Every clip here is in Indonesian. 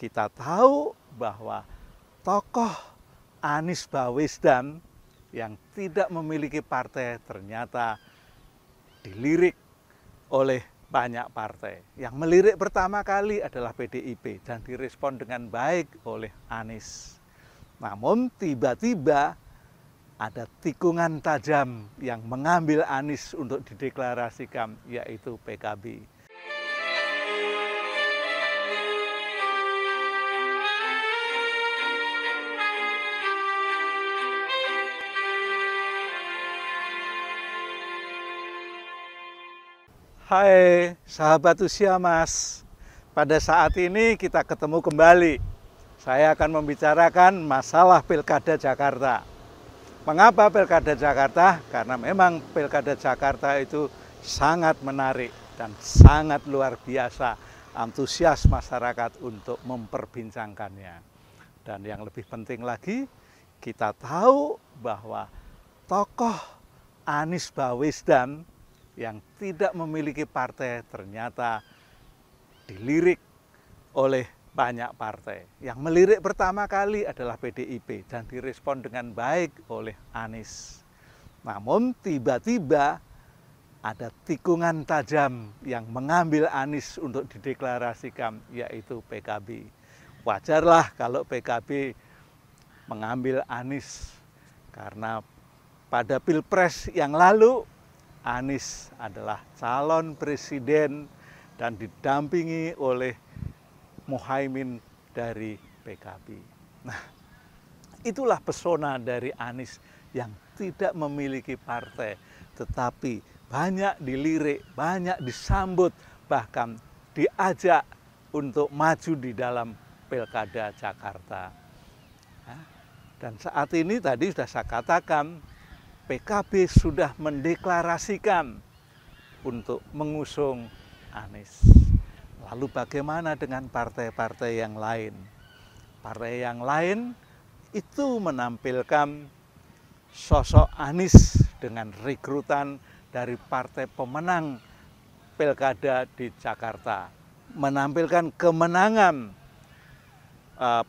kita tahu bahwa tokoh Anies Baswedan yang tidak memiliki partai ternyata dilirik oleh banyak partai. Yang melirik pertama kali adalah PDIP dan direspon dengan baik oleh Anies. Namun tiba-tiba ada tikungan tajam yang mengambil Anies untuk dideklarasikan, yaitu PKB. Hai sahabat usia Mas, pada saat ini kita ketemu kembali. Saya akan membicarakan masalah Pilkada Jakarta. Mengapa Pilkada Jakarta? Karena memang Pilkada Jakarta itu sangat menarik dan sangat luar biasa antusias masyarakat untuk memperbincangkannya. Dan yang lebih penting lagi, kita tahu bahwa tokoh Anies Baswedan yang tidak memiliki partai ternyata dilirik oleh banyak partai. Yang melirik pertama kali adalah PDIP dan direspon dengan baik oleh Anies. Namun tiba-tiba ada tikungan tajam yang mengambil Anies untuk dideklarasikan, yaitu PKB. Wajarlah kalau PKB mengambil Anies karena pada Pilpres yang lalu Anies adalah calon presiden dan didampingi oleh Muhaimin dari PKB. Nah, itulah pesona dari Anies yang tidak memiliki partai, tetapi banyak dilirik, banyak disambut, bahkan diajak untuk maju di dalam Pilkada Jakarta. Dan saat ini tadi sudah saya katakan, PKB sudah mendeklarasikan untuk mengusung Anies. Lalu bagaimana dengan partai-partai yang lain? Partai yang lain itu menampilkan sosok Anies dengan rekrutan dari partai pemenang Pilkada di Jakarta. Menampilkan kemenangan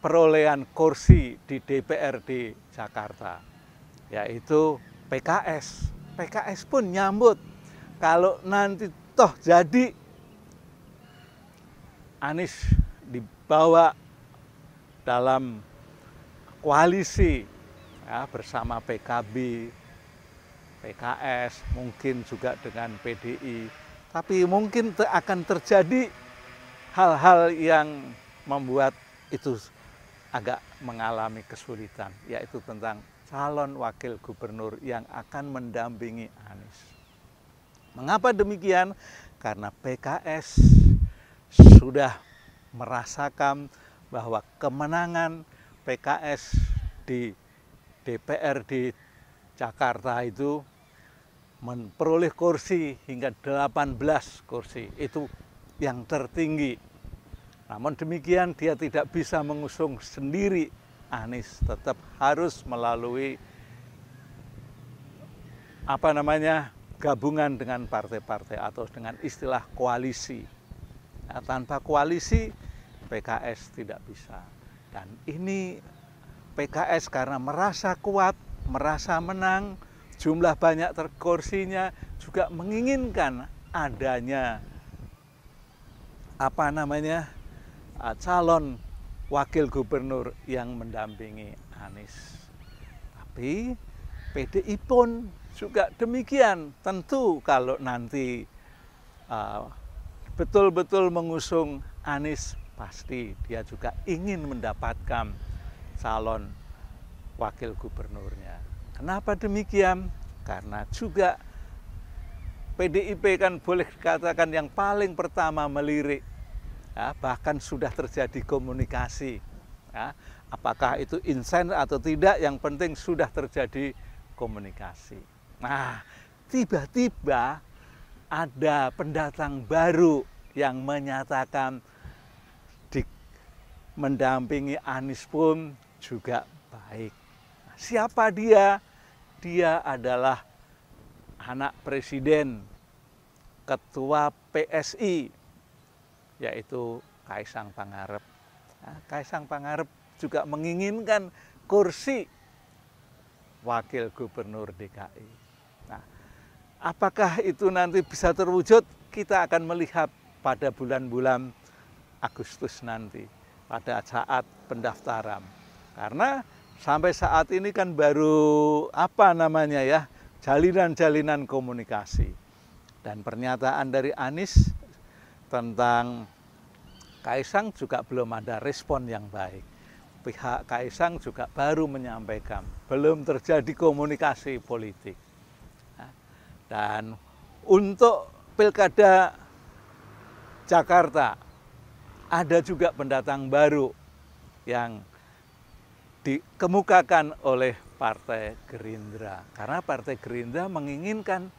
perolehan kursi di DPRD Jakarta, yaitu PKS. PKS pun nyambut kalau nanti toh jadi Anies dibawa dalam koalisi ya, bersama PKB, PKS, mungkin juga dengan PDI. Tapi mungkin akan terjadi hal-hal yang membuat itu agak mengalami kesulitan, yaitu tentang calon wakil gubernur yang akan mendampingi Anies. Mengapa demikian? Karena PKS sudah merasakan bahwa kemenangan PKS di DPRD Jakarta itu memperoleh kursi hingga 18 kursi. Itu yang tertinggi. Namun demikian dia tidak bisa mengusung sendiri Anies, tetap harus melalui gabungan dengan partai-partai atau dengan istilah koalisi. Nah, tanpa koalisi PKS tidak bisa. Dan ini PKS karena merasa kuat, merasa menang, jumlah banyak kursinya juga menginginkan adanya calon wakil gubernur yang mendampingi Anies. Tapi PDI pun juga demikian. Tentu kalau nanti betul-betul mengusung Anies, pasti dia juga ingin mendapatkan calon wakil gubernurnya. Kenapa demikian? Karena juga PDIP kan boleh dikatakan yang paling pertama melirik. Ya, bahkan sudah terjadi komunikasi. Ya, apakah itu insen atau tidak, yang penting sudah terjadi komunikasi. Nah, tiba-tiba ada pendatang baru yang menyatakan mendampingi Anies pun juga baik. Nah, siapa dia? Dia adalah anak presiden, ketua PSI, yaitu Kaisang Pangarep. Kaisang Pangarep juga menginginkan kursi wakil gubernur DKI. Nah, apakah itu nanti bisa terwujud? Kita akan melihat pada bulan-bulan Agustus nanti, pada saat pendaftaran. Karena sampai saat ini kan baru jalinan-jalinan komunikasi. Dan pernyataan dari Anies tentang Kaisang juga belum ada respon yang baik. Pihak Kaisang juga baru menyampaikan, belum terjadi komunikasi politik. Dan untuk Pilkada Jakarta, ada juga pendatang baru yang dikemukakan oleh Partai Gerindra. Karena Partai Gerindra menginginkan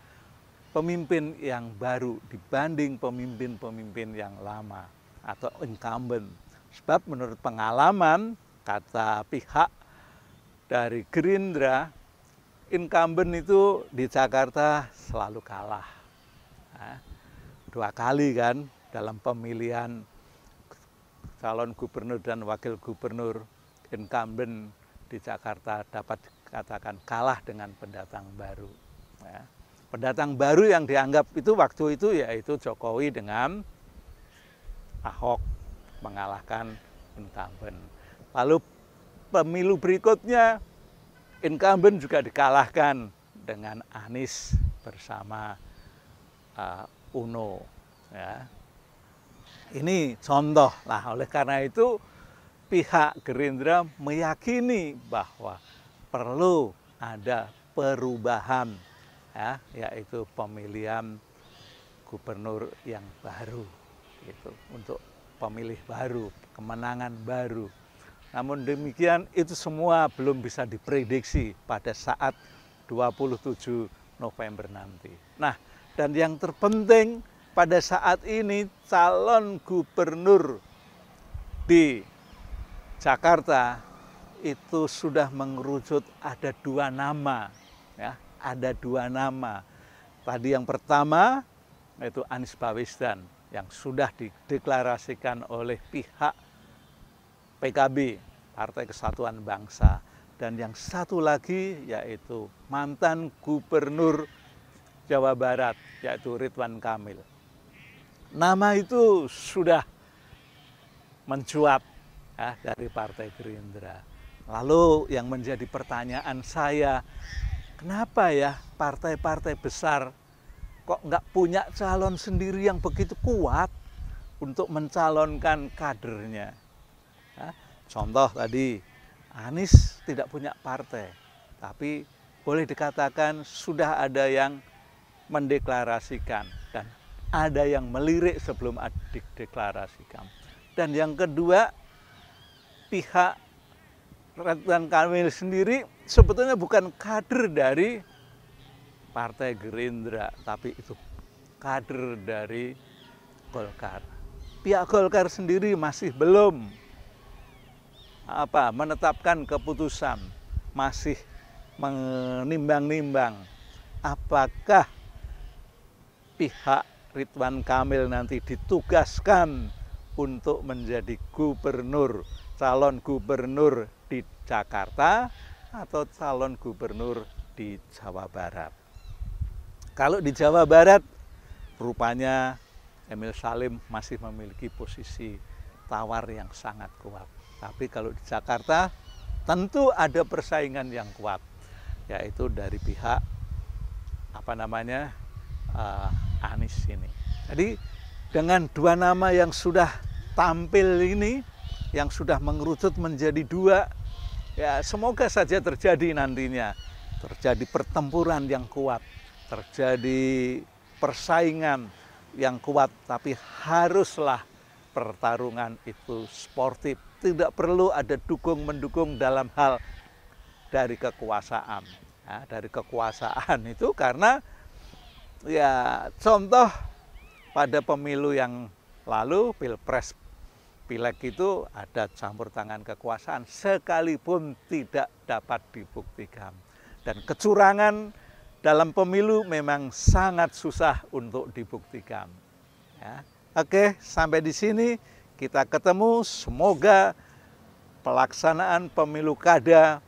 pemimpin yang baru dibanding pemimpin-pemimpin yang lama atau incumbent. Sebab menurut pengalaman, kata pihak dari Gerindra, incumbent itu di Jakarta selalu kalah. 2 kali kan dalam pemilihan calon gubernur dan wakil gubernur, incumbent di Jakarta dapat dikatakan kalah dengan pendatang baru. Pendatang baru yang dianggap itu waktu itu yaitu Jokowi dengan Ahok mengalahkan incumbent. Lalu pemilu berikutnya incumbent juga dikalahkan dengan Anies bersama UNO. Ya. Ini contoh. Nah, oleh karena itu pihak Gerindra meyakini bahwa perlu ada perubahan, ya, yaitu pemilihan gubernur yang baru. Gitu, untuk pemilih baru, kemenangan baru. Namun demikian itu semua belum bisa diprediksi pada saat 27 November nanti. Nah, dan yang terpenting pada saat ini calon gubernur di Jakarta itu sudah mengerucut ada 2 nama, ya, ada 2 nama. Tadi yang pertama yaitu Anies Baswedan yang sudah dideklarasikan oleh pihak PKB, Partai Kesatuan Bangsa. Dan yang satu lagi yaitu mantan gubernur Jawa Barat, yaitu Ridwan Kamil. Nama itu sudah mencuat, ya, dari Partai Gerindra. Lalu yang menjadi pertanyaan saya, kenapa ya partai-partai besar kok nggak punya calon sendiri yang begitu kuat untuk mencalonkan kadernya? Contoh tadi, Anies tidak punya partai, tapi boleh dikatakan sudah ada yang mendeklarasikan dan ada yang melirik sebelum dideklarasikan. Dan yang kedua, pihak Ridwan Kamil sendiri sebetulnya bukan kader dari Partai Gerindra, tapi itu kader dari Golkar. Pihak Golkar sendiri masih belum menetapkan keputusan, masih menimbang-nimbang apakah pihak Ridwan Kamil nanti ditugaskan untuk menjadi gubernur, calon gubernur di Jakarta atau calon gubernur di Jawa Barat. Kalau di Jawa Barat, rupanya Emil Salim masih memiliki posisi tawar yang sangat kuat. Tapi kalau di Jakarta, tentu ada persaingan yang kuat, yaitu dari pihak Anies ini. Jadi dengan 2 nama yang sudah tampil ini, yang sudah mengerucut menjadi 2, ya semoga saja terjadi nantinya, terjadi pertempuran yang kuat, terjadi persaingan yang kuat, tapi haruslah pertarungan itu sportif. Tidak perlu ada dukung-mendukung dalam hal dari kekuasaan. Ya, dari kekuasaan itu karena ya contoh pada pemilu yang lalu, Pilpres, Pileg itu ada campur tangan kekuasaan sekalipun tidak dapat dibuktikan. Dan kecurangan dalam pemilu memang sangat susah untuk dibuktikan. Ya. Oke, sampai di sini kita ketemu. Semoga pelaksanaan pemilu kada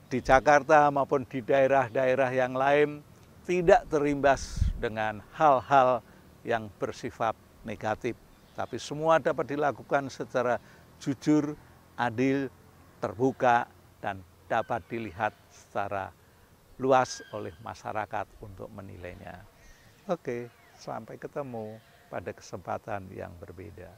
di Jakarta maupun di daerah-daerah yang lain tidak terimbas dengan hal-hal yang bersifat negatif, tapi semua dapat dilakukan secara jujur, adil, terbuka, dan dapat dilihat secara luas oleh masyarakat untuk menilainya. Oke, sampai ketemu pada kesempatan yang berbeda.